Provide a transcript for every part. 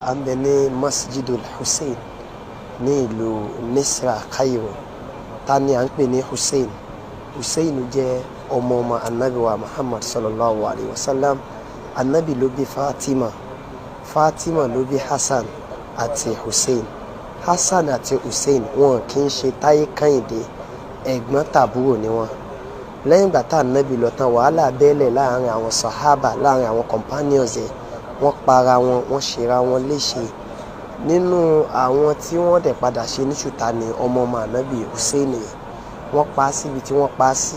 À ń bẹ ní Masjidul Hussein ní ìlú Misra Cairo. Ta ni à ń pè ní Hussein? Hussein jẹ́ ọmọ Ànábì wa Muhammad sallallahu alayhi wa sallam. Ànábì ló bí Fatima. Fatima ló bí Hassan àti Hussein. Hassan àti Hussein wọn kì í ṣe Táyé Kẹ́hìndé, ẹ̀gbọ́n tàbúrò ni wọ́n. Lẹ́yìn ìgbà tá Ànábì lọ tán, wàhálà bẹ́lẹ̀ láàrin àwọn sàhábà, láàrin àwọn companions ẹ̀. Wọ́n para wọn, wọ́n ṣera wọn léṣe. Nínú àwọn tí wọ́n dẹ̀ padà ṣe ní ṣùtá ni ọmọ Ànábì Hussein yẹn. Wọ́n pa á síbi tí wọ́n pa á sí.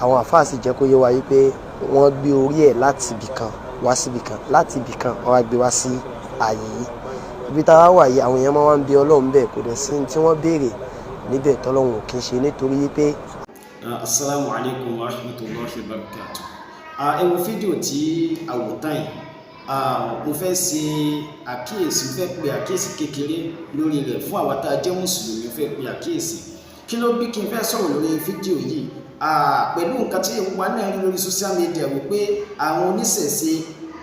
Àwọn àfáà sì jẹ́ kó yé wa wípé wọ́n gbé orí ẹ̀ láti ibì kan wá síbì kan, láti ibì kan wọ́n wá gbé wá sí ààyè yìí. Ibi tá a wà yìí àwọn èèyàn máa ń bi Ọlọ́run bẹ́ẹ̀, kò dẹ̀ sí tí wọ́n béèrè níbẹ̀ tọ́lọ́run ò kí ń ṣe, nítorí wípé. Assalamu alaikum wa rahmatullahi wa barakatuh. Ẹ wo fídíò tí àwòtán yìí. Mo fẹ́ ṣe àkíyèsí, mo fẹ́ pe àkíyèsí kékeré lórí rẹ̀ fún àwa tá a jẹ́ mùsùlùmí. Mo fẹ́ pe àkíyèsí. Kí ló bí kí n fẹ́ sọ̀rọ̀ lórí fídíò yìí? Pẹ̀lú nǹkan tí wa náà rí lórí social media wípé àwọn oníṣẹ̀ṣe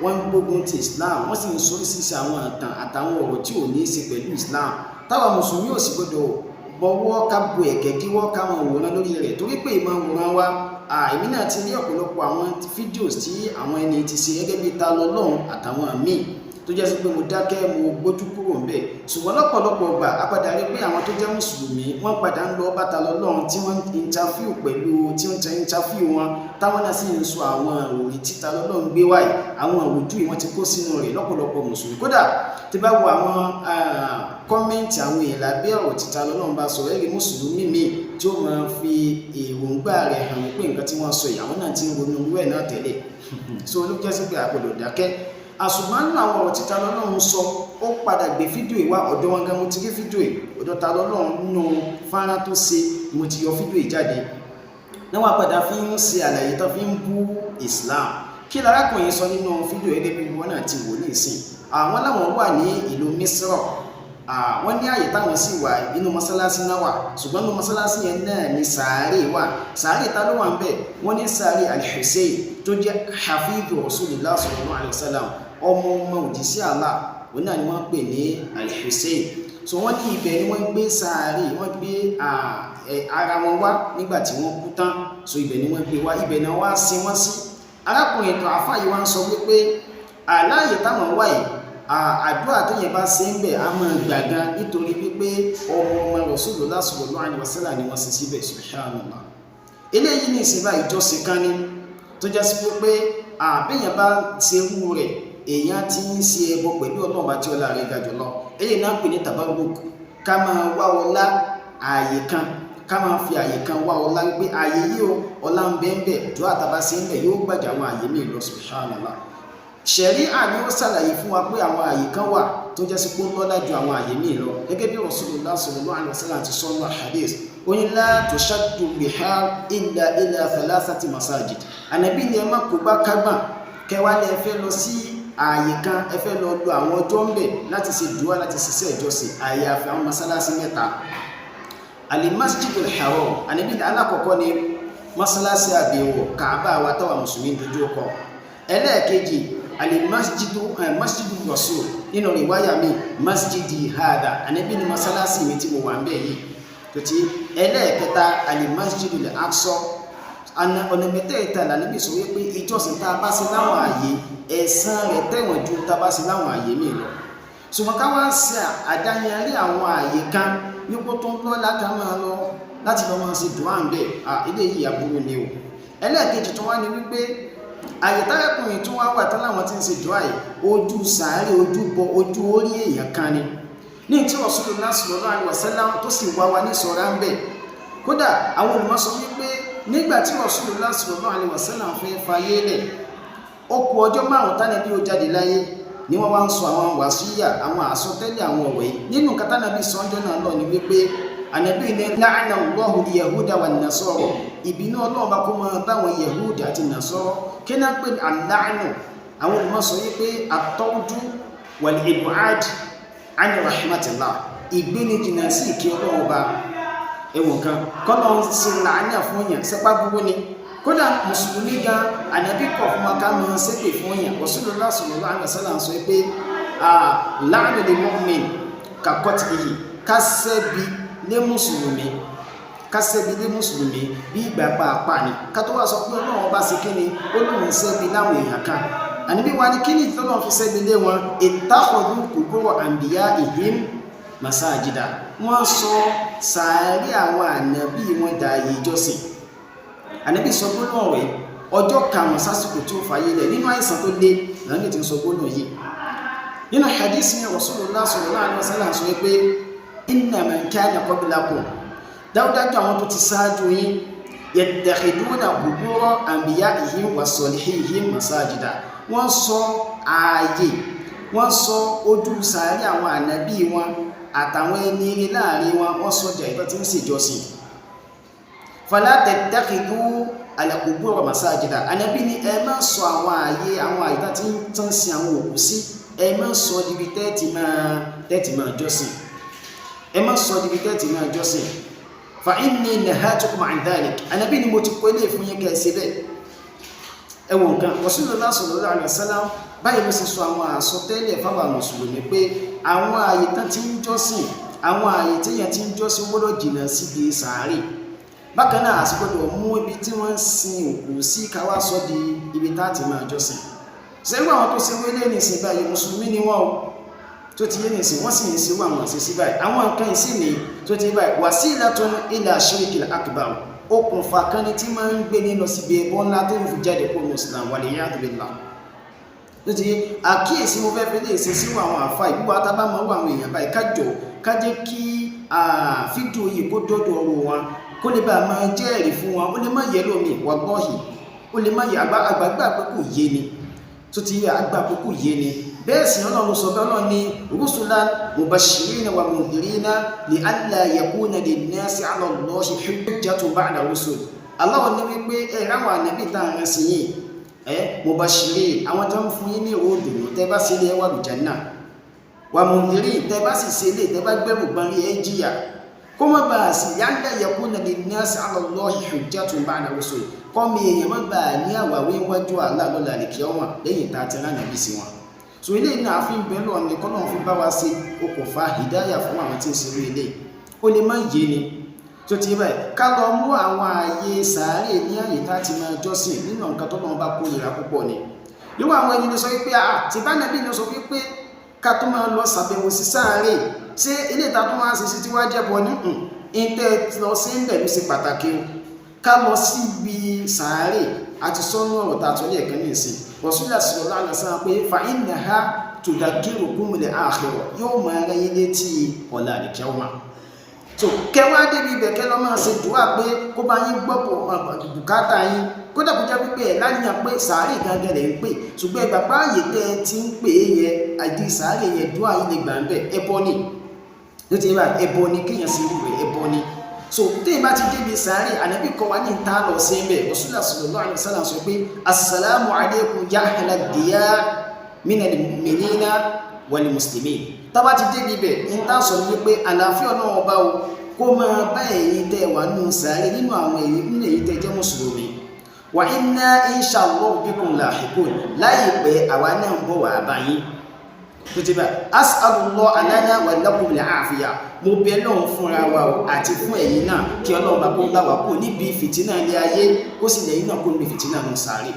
wọ́n ń gbógun ti Islam, wọ́n sì ń sọ oríṣiríṣi àwọn ìtàn àtàwọn ọ̀rọ̀ tí ò ní í ṣe pẹ̀lú Islam. Táwa mùsùlùmí ò sì gbọdọ̀ bọ̀wọ́ ká bo ẹ̀kẹ́ díwọ́ ká máa wòran lórí rẹ̀, torí pé ìmọ̀ wòran wa èmi náà ti rí ọ̀pọ̀lọpọ̀ àwọn fídíòs tí àwọn ẹni ti ṣe gẹ́gẹ́ bí ta lọ́lọ́run àtàwọn míì tó jẹ́ sí pé mo dákẹ́, mo gbójú kúrò ń bẹ̀. Ṣùgbọ́n lọ́pọ̀lọpọ̀ ọgbà a padà rí pé àwọn tó jẹ́ mùsùlùmí wọ́n padà ń lọ bá ta lọ́lọ́run tí wọ́n interview pẹ̀lú tí wọ́n ti interview wọn, táwọn náà sì ń sọ àwọn òrì tí ta lọ́lọ́run gbé wáyé, àwọn òjú yìí wọ́n ti kó sínú rẹ̀ lọ́pọ̀lọpọ̀ mùsùlùmí. Kódà tí bá wo àwọn kọ́mẹ́ǹtì àwọn èèyàn lábẹ́ ọ̀rọ̀ tí ta lọ́lọ́run bá sọ, ẹ̀rí mùsùlùmí mi tí ó máa fi èròǹgbà rẹ̀ hàn wípé nǹkan tí wọ́n sọ yìí àwọn náà ti ń ronú irú ẹ̀ náà tẹ́lẹ̀. So ló jẹ́ sí pé a gbọ́dọ̀ dákẹ́. Àṣùgbọ́n nínú àwọn ọ̀rọ̀ tí ta lọ́lọ́run sọ, ó padà gbé fídíò ìwá ọ̀dọ̀ wọn gan. Mo ti rí fídíò ì ọ̀dọ̀ ta lọ́lọ́run nínú fánrán tó ṣe, mo ti yọ fídíò ì jáde. Náà wọ́n padà fi ń ṣe àlàyé tó fi ń bú Islam. Kí lárákùnrin sọ nínú fídíò gẹ́gẹ́ bí wọn náà ti wò ní ìsìn. Àwọn láwọn wà ní ìlú Misra. Wọ́n ní àyè táwọn sì wà inú mọ́sálásí náà wà, ṣùgbọ́n inú mọ́sálásí yẹn náà ni sàárè wà. Sàárè ta ló wà ń bẹ̀? Wọ́n ní sàárè Al-Hussein tó jẹ́ hafidhu Rasulillah sallallahu alaihi wasallam, ọmọ òjíṣẹ́ Allah. Òun náà ni wọ́n pè ní Al-Hussein. So wọ́n ní ibẹ̀ ni wọ́n gbé sàárè, wọ́n gbé ara wọn wá nígbà tí wọ́n kú tán. So ibẹ̀ ni wọ́n gbé wá, ibẹ̀ náà wá sin wọ́n sí. Arákùnrin tó àfáà yìí wá ń sọ wípé aláàyè táwọn wà yìí, àdúrà tó yẹn bá ṣe ń bẹ̀ á máa gbàgán, nítorí wípé ọmọ Rasulullah sallallahu alaihi wasallam ni wọ́n sì síbẹ̀. Subhanallah. Eléyìí ní ìsìnbá ìjọsìn kan ní tó jẹ́ sí pé àbẹ́yẹn bá ṣe wú rẹ̀, èèyàn ti ń ṣe ẹbọ pẹ̀lú Ọlọ́run bá tí ọlá rẹ̀ ga jùlọ. Eléyìí náà pè ní tabarruk, ká máa wá ọlá ààyè kan, ká máa fi ààyè kan wá ọlá wípé ààyè yìí o ọlá ń bẹ ń bẹ, tó àtàbá sí ń bẹ yóò gbàjà àwọn ààyè míì lọ. Subhanallah. Ṣẹ̀ríà ni ó ṣàlàyé fún wa pé àwọn ààyè kan wà tó jẹ́ sí pé ó lọ́lá ju àwọn ààyè míì lọ, gẹ́gẹ́ bí Rasulullah sallallahu alaihi wasallam ti sọ nínú hadith. Ó ní la tushaddu rihal illa ila thalathati masajid. Ànábì ni ẹ má kó bá kágbà kẹwàá lẹ fẹ́ lọ sí ààyè kan, ẹ fẹ́ lọ lo àwọn ọjọ́ ń bẹ̀ láti ṣe dùwà, láti ṣiṣẹ́ ìjọsìn. Ààyè àfi àwọn masalasi mẹ́ta. Al-Masjidul Haram, Ànábì ní alákọ̀ọ́kọ́ ni masalasi àbẹ̀wò Kaaba wa táwa mùsùlùmí dojú kọ. Ẹlẹ́ẹ̀kejì Masjidu Rasul, nínú riwaya mi masjidi hada, Ànábì ní masalasi mi tí mo wà ń bẹ̀ yìí tó ti. Ẹlẹ́ẹ̀kẹta Al-Masjidul Aqsa. Ọ̀nà mẹ́tẹ̀ẹ̀ta l'Ànábì sọ wípé ìjọsìn tá a bá sí láwọn ààyè, ẹ̀san rẹ̀ tẹ̀wọ̀n ju tá a bá sí láwọn ààyè míì lọ. Ṣùgbọ́n ká wá ṣe àdáyanrí àwọn ààyè kan nípò tó ń lọ́lá ká máa lọ láti lọ máa ṣe dùn à ń bẹ̀, eléyìí aburú ni o. Ẹlẹ́ẹ̀kejì tó wá ní wípé àyè táyẹ̀kùnrin tó wá wà tán láwọn tí ń ṣe dùn àyè, ojú sàárè, ojú orí èèyàn kan ni. Ní tí Rasulullah sallallahu alaihi wasallam tó sì wá wa ní sọ̀rọ̀ à ń bẹ̀. Kódà àwọn olùmọ̀ sọ wípé nígbà tí Rasulullah sallallahu alaihi wasallam fẹ́ fayé lẹ̀, ó kù ọjọ́ 5 tánàbí ó jáde láyé, ni wọ́n wá ń sọ àwọn wàsíyà, àwọn àsọtẹ́lẹ̀ àwọn ọ̀rọ̀ yìí. Nínú kátánàbí sọ́njọ́ náà lọ ni wípé Ànábì ní la'ana Allahu al-yahuda wan-nasara, ìbínú Ọlọ́run bá kó máa báwọn Yahudi àti Nasara. Kí náà pé al-la'nu? Àwọn olùmọ̀ sọ wípé at-tardu wal-ib'ad 'an rahmatillah, ìgbéni jìnnà sí ìkẹ́ Ọlọ́run bá. Ẹ̀wọ̀n kan kọ́nà ń ṣe làánà fún yàn sẹ́pá gbogbo ni. Kódà mùsùlùmí gan, Ànábì kọ̀ fún wa ká máa ṣépè fún yàn. Rasulullah sallallahu alaihi wasallam sọ pé láàrin lè mu'min kàkọ́tì yìí kásẹ́bi lé mùsùlùmí bí ìgbà pàápàá ni ká tó wá sọ pé ọlọ́run bá ṣe kí ni ó lóun sẹ́bi láwọn èèyàn kan àníbí wa ní kí ni ìtọ́lọ́run fi sẹ́bi lé wọn ittakhadhu qubur anbiya'ihim masajida wọ́n sọ sàárè àwọn ànábì wọn dààyè ìjọsìn ànábì sọ gbólóhùn rẹ̀ ọjọ́ karùn-ún sásìkò tí ó fàyè lẹ̀ nínú àìsàn tó lé lànà tí ń sọ gbólóhùn yìí nínú hadith ní Rasulullah sallallahu alaihi wasallam sọ pé inna man kana qablakum dáúdájú àwọn tó ti sáájú yín yattakhiduna qubura anbiya'ihim wa salihihim masajida wọ́n sọ ààyè wọ́n sọ ojú sàárè àwọn ànábì wọn àtàwọn ẹni rí láàrin wọn sọ jẹ́ ìtọ́ tí ń ṣèjọsìn fala tattakhidu al-qubura masajida ànábì ní ẹ má sọ àwọn ààyè àwọn àyíká tí ń tán sí àwọn òkú sí ẹ má sọ dibi tẹ́ẹ̀tì máa jọ́sìn ẹ má sọ dibi tẹ́ẹ̀tì máa jọ́sìn fa inni nahatukum an dhalik ànábì ní mo ti kọ́ ilé fún yín kẹ́ẹ̀sì bẹ́ẹ̀ ẹwọ̀n nǹkan Rasulullah sallallahu alaihi wasallam báyìí ló sì sọ àwọn àsọtẹ́lẹ̀ fáwọn mùsùlùmí pé àwọn ààyè tán ti ń jọ́sìn àwọn ààyè tí èèyàn ti ń jọ́sìn gbọ́dọ̀ jìnnà síbi sàárè bákan náà àti gbọ́dọ̀ mú ibi tí wọ́n ń sin òkú sí káwá sọ di ibi tá ti máa jọ́sìn sẹ́gbọ́n àwọn tó ṣe wélé nìsín báyìí mùsùlùmí ni wọ́n tó ti yé nìsín wọ́n sì ń ṣe àwọn àṣìṣe báyìí àwọn nǹkan ìsìn ni tó ti báyìí wasilatun ila shirkil akbar okùnfà kan ní tí máa ń gbé ní lọ síbi ẹbọ ńlá tó ń fi jáde kó ní Islam waliyadu billah ló ti àkíyèsí mo fẹ́ fi lè ṣe síwọ̀ àwọn àfà ìgbúwà tábà máa wà àwọn èèyàn báyìí kájọ kájẹ́ kí fídíò yìí kó dọ́dọ̀ ọ̀rọ̀ wọn kó lè bá máa jẹ́ ẹ̀rí fún wọn ó lè má yẹ lómi wallahi ó lè má yẹ àgbàgbà pé kò yé ni tó ti yẹ àgbà pé kò yé ni bẹ́ẹ̀ sì Ọlọ́run sọ bẹ́ẹ̀ náà ni rusulan mubashirina wa mundhirina li alla yakuna linnasi ala Allahi hujjatun ba'da rusul Allah ní wípé ẹ̀ráwọ̀ ànábì tá à ń rán sí yìí mubashirin àwọn tó ń fún yín ní òdòdó tẹ́ bá sí ilé ẹwà lùjánà wa mundhirin tẹ́ bá sì sí ilé tẹ́ bá gbẹ́rù gbọ́n rí ẹ jìyà kó má bàa sí yálà yakuna linnasi ala Allahi hujjatun ba'da rusul kọ́ mi èèyàn má bàa ní àwàwé wájú Allah lọ́la àlìkíyàmọ̀ lẹ́yìn tá a ti rán ànábì sí wọn so ilé náà fi ń bẹ lọ ní kọ́nà fi bá wa ṣe okùnfà hìdáyà fún àwọn tí ń ṣe ilé ó lè má yé ni tó ti báyìí ká lọ mú àwọn ààyè sàárè ní ààyè tá ti máa jọ́sìn nínú nǹkan tó lọ́wọ́ bá kó ìrà púpọ̀ ni yíwọ àwọn ẹni lè sọ wípé tí bá nàbí lè sọ wípé ká tó máa lọ ṣàbẹ̀wò sí sàárè ṣé ilé ìta tó máa ṣe sí tí wá jẹ́bọ ní ìtẹ́ lọ sí ń bẹ̀ ló ṣe pàtàkì ká lọ síbi sàárè àti sọ́nù ọ̀rọ̀ tá a tọ́lé ẹ̀kan ní ìsìn Rasulullah sallallahu alaihi wasallam pé fa innaha tudhakkirukum al-akhirah yóò máa rẹ́yìn létí ọ̀la àlìkíyàmọ̀ so kẹwàá débi ibẹ̀ kẹ́ lọ́ máa ṣe dùwà pé kó bá yín gbọ́pọ̀ bùkátà yín kódà kó jẹ́ pípẹ́ ẹ̀ láníyàn pé sàárè gangan lẹ̀ ń pè ṣùgbọ́n ẹgbà páàyè tẹ́ ẹ ti ń pè é yẹn àìdí sàárè yẹn dùwà yín lè gbà ń bẹ̀ ẹbọ ni ló ti yẹ báyìí ẹbọ ni kéèyàn sì rú rẹ̀ ẹbọ ni so téèyàn bá ti débi sàárè ànábì kọ́ wa ní ìta lọ sí ẹbẹ̀ Rasulullah sallallahu alaihi wasallam sọ pé assalamu alaikum ya ahla diyar minal mu'minina wal muslimin tàbá ti débi ibẹ̀ ní tá sọ ní pé àlàáfíà náà ọba o kó máa bá ẹ̀yin tẹ́ wà nínú sàárè nínú àwọn èyí tẹ́ jẹ́ mùsùlùmí wa inna insha Allah bikum lahiqun láìpẹ́ àwa náà ń bọ̀ wà báyìí tó ti bá as'alullah lana wa lakum al-afiya mo bẹ̀ lọ́hùn fúnra wa àti fún ẹ̀yin náà kí Ọlọ́run bá kó láwà kó níbi fìtínà ilé ayé kó sì lẹ́yìn náà kó níbi fìtínà nù sàárè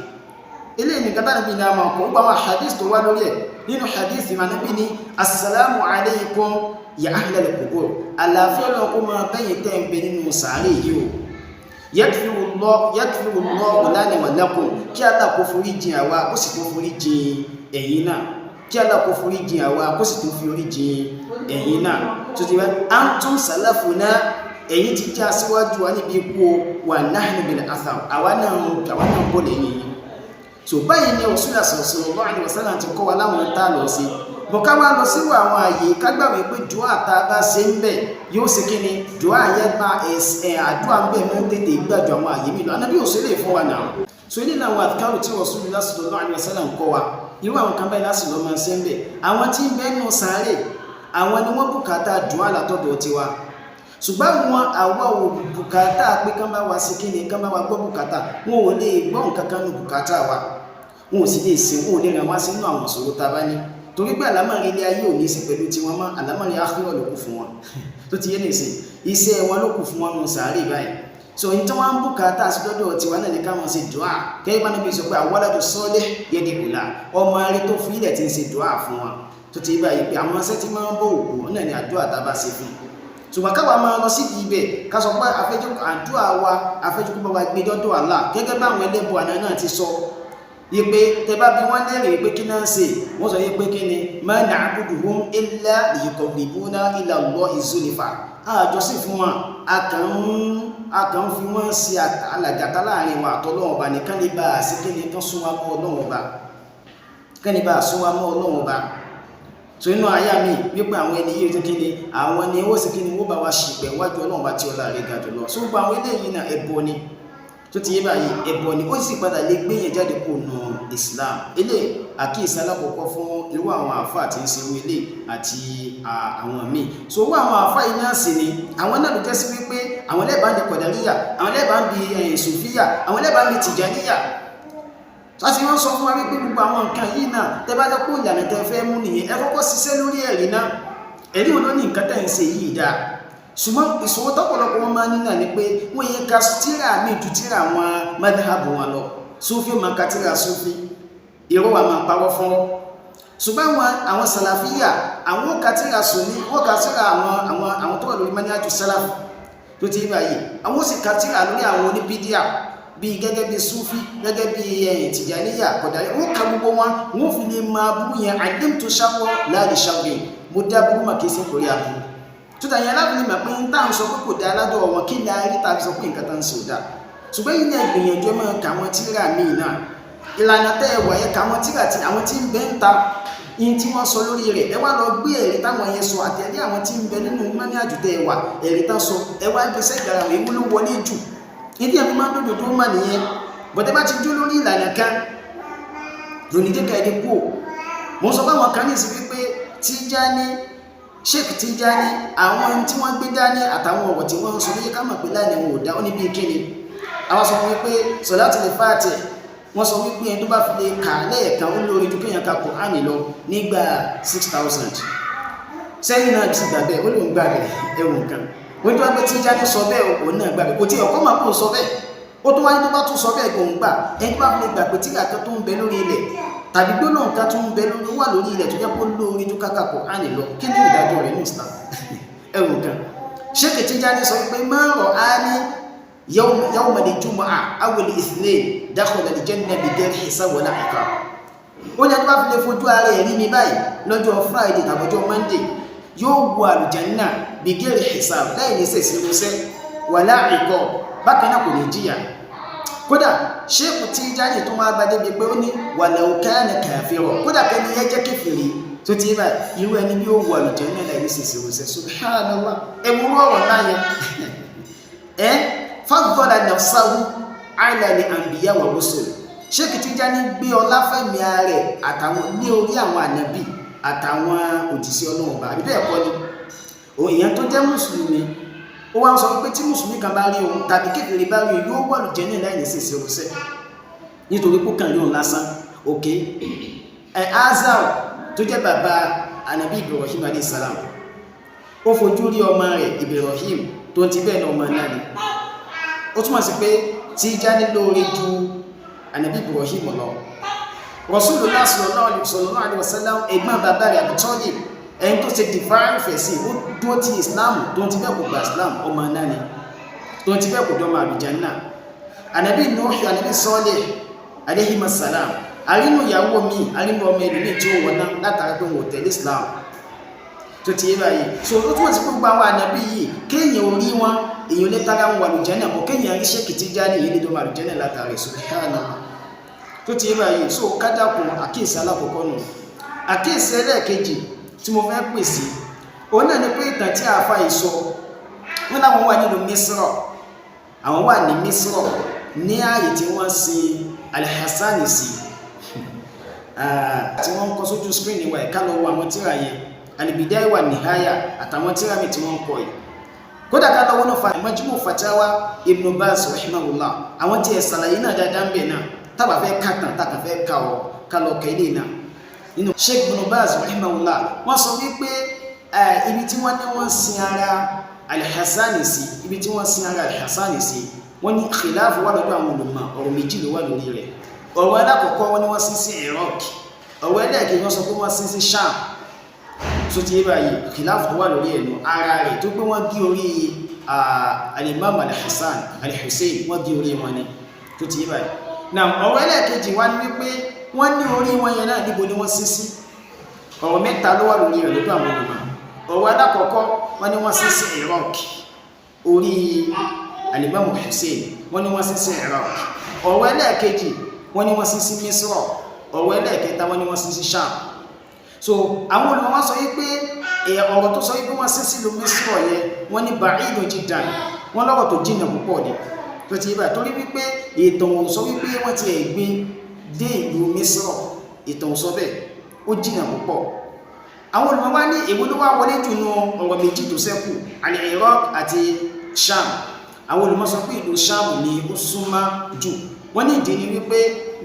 ilé nìkan tá níbi ní a máa kọ́ ó bá wọn hadith tó wá lórí ẹ̀ nínú hadith ìmọ̀ níbi ní assalamu alaikum ya ahlal qubur àlàáfíà Ọlọ́run kó máa bẹ́yìn tẹ́ ń bẹ nínú sàárè yìí o yaghfirullahu lana wa lakum kí Allah kó forí jìn àwa kó sì tó forí jìn ẹ̀yin náà kí Allah kó forí jìn àwa kó sì tó forí jìn ẹ̀yin náà tó ti bá antum salafuna ẹ̀yin ti já síwájú wa níbi ikú wa nahnu bil athar àwa náà bọ́ lẹ́yìn yìí so báyìí ni Rasulullah sallallahu alaihi wasallam ti kọ́ wa láwọn tá lọ sí bọ̀ká wá lọ síwọ̀ àwọn ààyè kágbàwé pé dùá àtàbá ṣe ń bẹ̀ yóò ṣe kí ni dùá àyẹ́gbà àdúrà ń bẹ̀ mọ́ tètè gbàjọ àwọn ààyè mi lọ anábí ò sí lè fún wa náà so ilé làwọn àdìkárò tí Rasulullah sallallahu alaihi wasallam kọ́ wa irú àwọn kan báyìí láti lọ máa ṣe ń bẹ̀ àwọn tí ń bẹ́nu sàárè àwọn ni wọ́n bùkátà dùá látọ̀dọ̀ tiwa ṣùgbọ́n wọn àwa ò bùkátà pé kán bá wa sí kí ni kán bá wa gbọ́ bùkátà wọn ò lè gbọ́ nǹkan kan ní bùkátà wa wọn ò sì lè sìn wọn ò lè ràn wá sínú àwọn ìṣòro tá a bá ní torí pé àlámọ̀rí ilé ayé ò ní sí pẹ̀lú tiwọn mọ́, àlámọ̀rí àkhírà ló kù fún wọn tó ti yé nìsín iṣẹ́ wọn ló kù fún wọn nù sàárè báyìí. So ní tí wọ́n ń bùkátà sí lọ́dọ̀ tiwa náà ní káwọn ṣe dùá kẹ́yìn bá níbi sọ pé awaladu salih yad'u lahu, ọmọ rẹ tó fi ilẹ̀ ti ń ṣe dùá fún wọn tó ti báyìí pé àwọn ṣẹ́ tí máa ń bọ̀ òkú náà ní àdúrà tá a bá ṣe fún. Ṣùgbọ́n káwa máa lọ sí ibẹ̀ ká sọ pé àdúrà wa afẹ́jú kó bá wa gbé dọ́dọ̀ Allah gẹ́gẹ́ bá àwọn ẹlẹ́bọ̀ àná náà ti sọ yí pé tẹ bá bí wọ́n lẹ́rìí pé kí náà ṣe wọ́n sọ yí pé kí ni ma na'buduhum illa liyuqarribuna ila Allahi zulfa, àjọsìn fún wọn a kàn fi wọ́n sí alàgàtà láàrin wa àtọ́lọ́wọ̀n ọba nìkan lè bá a sí kí ni kán súnwá mọ́ Ọlọ́run ọba, kán lè bá a súnwá mọ́ Ọlọ́run ọba. So inú àyà mi wípé àwọn ẹni yìí tó kí ni àwọn ni ó sì kí ni wọ́n bá wa ṣìpẹ̀ wájú Ọlọ́run ọba tí ọlá rẹ̀ ga jùlọ. So gbogbo àwọn eléyìí náà ẹbọ ni tó ti yé báyìí, ẹbọ ni ó sì padà lè gbé yẹn jáde kó nu Islam. Eléyìí àkíyèsí alákọ̀ọ́kọ́ fún irú àwọn àfáà tí ń ṣe irú eléyìí àti àwọn míì. So owó àwọn àfáà yìí náà sì ni àwọn náà ló jẹ́ sí wípé àwọn lẹ́bàá ń di kọ̀dàríyà, àwọn lẹ́bàá ń bi sùfíyà, àwọn lẹ́bàá ń bi tìjàníyà. Láti wọ́n sọ fún wa wípé gbogbo àwọn nǹkan yìí náà tẹ́ bá jẹ́ kó ìlànà tẹ́ fẹ́ mú nìyẹn, ẹ kọ́kọ́ ṣiṣẹ́ lórí ẹ̀rí náà, ẹ̀rí wọn ló ní nǹkan tẹ́ ń ṣe yìí dáa. Ṣùgbọ́n ìṣòro tọ́pọ̀lọpọ̀ wọn máa ń nínà ni pé wọ́n yẹ ka tíra mi ju tíra àwọn madhabu wọn lọ. Sufi máa ka tíra Sufi, ìró wa máa pawọ́ fún wọn. Ṣùgbọ́n àwọn sàlàfíyà àwọn ka tíra Sunni, wọ́n ka tíra àwọn tó wà lórí manhaju salaf tó ti báyìí, àwọn sì ka tíra lórí àwọn oníbídíà bíi gẹ́gẹ́ bí Sufi, gẹ́gẹ́ bí Tìjàníyà, Kọ̀dàrí, wọ́n ka gbogbo wọn, wọ́n fi lè máa bú yẹn alimtu sharra la li sharri, mo dá burú mà kí sí kò rí aburú. Tuta yẹn lábìlì mà pé ń tà ń sọ pé kò dá aládọ̀ wọn kí ní ayé tàbí sọ pé nǹkan tán ń sọ dá. Ṣùgbọ́n yìí náà gbìyànjú máa kà wọ́n tíra míì náà. Ìlànà tẹ́ ẹ̀wọ̀ yẹ kà wọ́n tíra tí àwọn tí ń bẹ ń ta yín tí wọ́n sọ lórí rẹ̀, ẹ wá lọ gbé ẹ̀rí táwọn yẹn sọ àtẹ̀lé àwọn tí ń bẹ nínú mọ́ní àjùtẹ̀ ẹ̀wà ẹ̀rí tán sọ, ẹ wá gbé sẹ́gbàrà àwọn èèmú ló wọlé jù. Ìdí ẹ̀mí máa ń dòdò tó mà nìyẹn. Bọ̀dẹ́ bá ti jó lórí ìlànà kan lónìí jẹ́ ká ẹni kú. Mo sọ pé àwọn kan ní ìsìn wípé Tijani, Sheikh Tijani, àwọn tí wọ́n gbé dání àtàwọn ọ̀rọ̀ tí wọ́n ń sọ lóye ká mọ̀ pé láàrin wọn ò dá ó ní bí kíni. Àwọn sọ wípé Salatul Fatih, wọ́n sọ wípé ẹni tó bá fi lè kà lẹ́ẹ̀kan ó lórí ju kéèyàn ka Kùránì lọ nígbà 6,000. Sẹ́yìn náà ti gbà bẹ́ẹ̀, ó lóun gbà bẹ́ẹ̀ ẹ̀wọ̀n kan. Wọ́n tó wá pé Tijani sọ bẹ́ẹ̀ òun náà gbà bẹ́ẹ̀, kò tí ọkọ́ máa kó sọ bẹ́ẹ̀. Ó tó wáyé tó bá tún sọ bẹ́ẹ̀ kò ń gbà, ẹni tó bá fi lè gbà pé tí kàkà tó ń bẹ lórí ilẹ̀ tàbí gbóná nǹkan tó ń bẹ lórí wà lórí ilẹ̀ tó jẹ́ kó lórí ju kákà Kùránì lọ, kí ni ìdájọ́ rẹ̀ ní Islam? Ẹ̀wọ̀n kan. Sheikh Tijani sọ pé ma ra'ani yawm al-jumu'ah aw al-ithnain dakhala al-jannah bighayri hisab wala 'iqab. Ó ní ẹni tó bá fi lè fojú ara ẹ̀ rí mi báyìí lọ́jọ́ Friday tàbí ọjọ́ Monday yóò wọ àlùjánnà bighayri hisab láì ní sèṣin lọ́sẹ̀ wala 'iqab, bákan náà kò ní jìyà. Kódà Sheikh Tijani tó máa bá débi pé ó ní walau kana kafiran, kódà kẹ́ni yẹ́ jẹ́ kéfìrí tó ti bá irú ẹni bí ó wọ àlùjánnà láì ní sèṣin lọ́sẹ̀. Subhanallah, ẹ̀mú ọ̀rọ̀ náà yẹn faddala nafsahu ala al-anbiya wa rusul. Sheikh Tijani gbé ọlá fẹ́mi ààrẹ àtàwọn ní orí àwọn ànábì àtàwọn òjíṣẹ́ Ọlọ́run ọba. Àbí bẹ́ẹ̀ kọ́ ni èèyàn tó jẹ́ mùsùlùmí ó wá ń sọ pé tí mùsùlùmí kan bá rí òun tàbí kékeré bá rí yóò wà lùjẹ́nà láì ní sèṣe ọ̀sẹ̀ nítorí pé kàn rí òun lásán. òkè Azar tó jẹ́ bàbá ànábì Ibrahim alayhi salam ó fojú rí ọmọ rẹ̀ Ibrahim tó ti bẹ́ẹ̀ náà ọmọ náà ni. Ó túmọ̀ sí pé Tijani lóore ju ànábì Ibrahim lọ. Rasulullah sallallahu alaihi wasallam ẹ̀gbọ́n bàbá rẹ̀ Abu Talib ẹni tó ṣe divine fẹ̀sí ó dúró ti Islam tó ti bẹ́ẹ̀ kò gba Islam ọmọ náà ni tó ti bẹ́ẹ̀ kò dọ́mọ àlùjánnà. Ànábì Nuh, ànábì Salih alayhima salam, àrínú ìyàwó mi àrínú ọmọ ẹlòmíì tí ó wọ́n náà látara pé wọ́n tẹ̀lé Islam tó ti yé báyìí. So ó túnmọ̀ sí gbogbo àwọn ànábì yìí kéèyàn orí wọn èèyàn lè tara wọn àlùjánnà bọ̀ kéèyàn rí Sheikh Tijani yìí lè dọ́mọ àlùjánnà látara subhanallah tó ti yé báyìí. So kádàkùn àkíyèsí alákọ̀ọ́kọ́ nù. Àkíyèsí ẹlẹ́ẹ̀kejì tí mo fẹ́ pèsè òun náà ni pé ìtàn tí àfá ìsọ wọ́n láwọn wà nínú Misra, àwọn wà ní Misra ní ààyè tí wọ́n sin Al-Hassani sí tí wọ́n ń kọ sójú screen ìwà ẹ̀ká lọ́wọ́ àwọn tíra yẹn Al-Bidaya wa Nihaya àtàwọn tíra mi tí wọ́n ń kọ yìí. Kódà ká lọ́wọ́ náà Majmu Fatawa Ibn Baz rahimahullah àwọn tí ẹ̀ sàlàyé náà dáadáa ń bẹ̀ náà tábà fẹ́ kàtàn tàbí fẹ́ ká lọ kẹ́lé náà. nínú Sheikh Ibn Baz rahimahullah wọ́n sọ wípé ibi tí wọ́n ní wọ́n sin ara al-Hasan sí ibi tí wọ́n sin ara al-Hasan sí wọ́n ní khilaf wà lọ́dọ̀ àwọn olùmọ̀ ọ̀rọ̀ méjì ló wà lórí rẹ̀ ọ̀rọ̀ alákọ̀ọ́kọ́ wọ́n ní wọ́n sin sí Iraq ọ̀rọ̀ ẹlẹ́ẹ̀kejì wọ́n sọ pé wọ́n sin sí Sham so ti yé báyìí khilaf tó wà lórí ẹ̀nu ara rẹ̀ tó pé wọ́n gé orí al-Imam al-Hasan al-Hussein wọ́n gé orí wọn ni tó ti yé báyìí náà ọ̀rọ̀ ẹlẹ́ẹ̀kejì wá ní wípé wọ́n ní orí wọn yẹn náà níbo ni wọ́n sin sí ọ̀rọ̀ mẹ́ta ló wà lórí rẹ̀ lọ́dọ̀ àwọn olùmọ̀ ọ̀rọ̀ alákọ̀ọ́kọ́ wọ́n ní wọ́n sin sí Iraq orí al-Imam Hussein wọ́n ní wọ́n sin sí Iraq ọ̀rọ̀ ẹlẹ́ẹ̀kejì wọ́n ní wọ́n sin sí Misra ọ̀rọ̀ ẹlẹ́ẹ̀kẹta wọ́n ní wọ́n sin sí Sham so àwọn olùmọ̀ wọ́n sọ wípé ọ̀rọ̀ tó sọ wípé wọ́n sin sí ìlú Misra yẹn wọ́n ní ba'idun jiddan wọ́n lọ́rọ̀ tó jìnnà púpọ̀ ni tó ti yíba torí wípé ìtàn ò sọ wípé wọ́n ti ẹ̀gbin dé ìlú Misra ìtàn ò sọ bẹ́ẹ̀ ó jìnnà púpọ̀ àwọn olùmọ̀ wá ní èwo ló wá wọlé jù nù ọ̀rọ̀ méjì tó ṣẹ́kù al-Iraq àti Sham àwọn olùmọ̀ sọ pé ìlú Sham ni ó súnmọ́ jù wọ́n ní ìdí ni wípé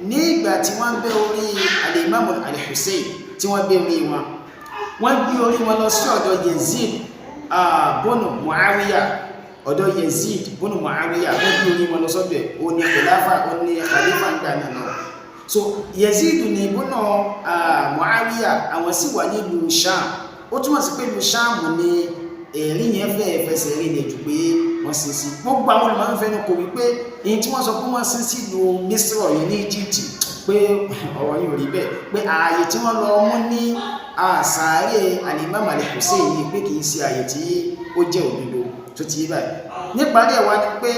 ní ìgbà tí wọ́n gbé orí al-Imam al-Hussein tí wọ́n gbé orí wọ́n gbé orí wọn lọ sí ọ̀dọ̀ Yazid bọ́nù Muawiya ọ̀dọ̀ Yazid bọ́nù Muawiya wọ́n gbé orí wọn lọ sọ́dọ̀ ó ní khalifa ń gbà náà so Yazid ní bọ́nù Muawiya àwọn sì wà nílùú Sham ó túmọ̀ sí pé ìlú Sham ni ẹ̀rí yẹn fẹsẹ̀ rí lè jù pé wọ́n sin sí gbogbo àwọn olùmọ̀ ń fẹ́nu kò wípé èyí tí wọ́n sọ pé wọ́n sin sí ìlú Misra yìí ní Egypt pé ọ̀rọ̀ yìí ò rí bẹ́ẹ̀ pé ààyè tí wọ́n lọ mú ní sàárè al-Imam al-Hussein yìí pé kìí ṣe ààyè tí ó jẹ́ òdodo tó ti yé báyìí níparí ẹ̀ wá ni pé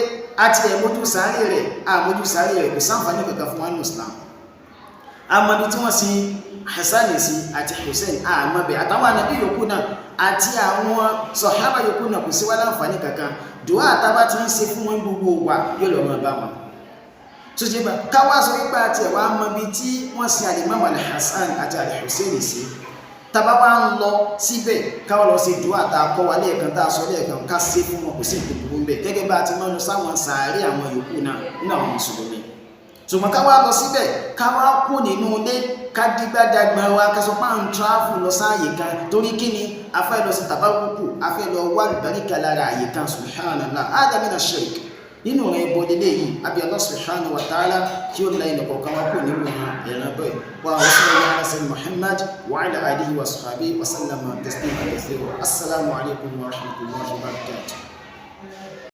a ti ẹ̀ mójú sàárè rẹ̀ àmójú sàárè rẹ̀ kò sáǹfààní kankan fún wa ní Islam àmọ́bí tí wọ́n sin Hasan sí àti Hussein àmọ́bẹ̀ àtàwọn ànábì yòókù náà àti àwọn sọ̀hábà yòókù náà kò sí wá láǹfààní kankan dùwà àtàbà tí ń ṣe fún wọn gbogbo wa yóò lọ máa bá wọn tó ṣe bá káwá sọ wípé àti ẹ̀wà àmọ́bí tí wọ́n sin al-Imam al-Hasan àti al-Hussein sí tàbá wá ń lọ síbẹ̀ káwá lọ sí dùwà tá a kọ́ wa lẹ́ẹ̀kan tá a sọ lẹ́ẹ̀kan ká ṣe fún wọn kò sí ìdòdó ń bẹ̀ gẹ́gẹ́ bá a ti máa ń lọ sáwọn sàárè àwọn yòókù náà nínú àwọn mùsùlùmí ṣùgbọ́n káwá lọ síbẹ̀ káwá kú nínú ilé ká dígbàdàgbà wa ká sọ pé à ń tráfù lọ sáàyè kan torí kí ni a fẹ́ lọ sí tàbáwùkù a fẹ́ lọ wà lùbáríkà lára àyè kan subhanallah hada mina shirk nínú rẹ̀ bọ́ délé yìí àbí Allah subhanahu wa ta'ala kí ó láyé nìkan kan wá kú nínú ẹ̀rọ bẹ́ẹ̀ wà á sọ wọn ala sayyidina Muhammad wa ala alihi wa sahbihi wa sallama taslima kathira assalamu alaikum wa rahmatullahi wa barakatuh.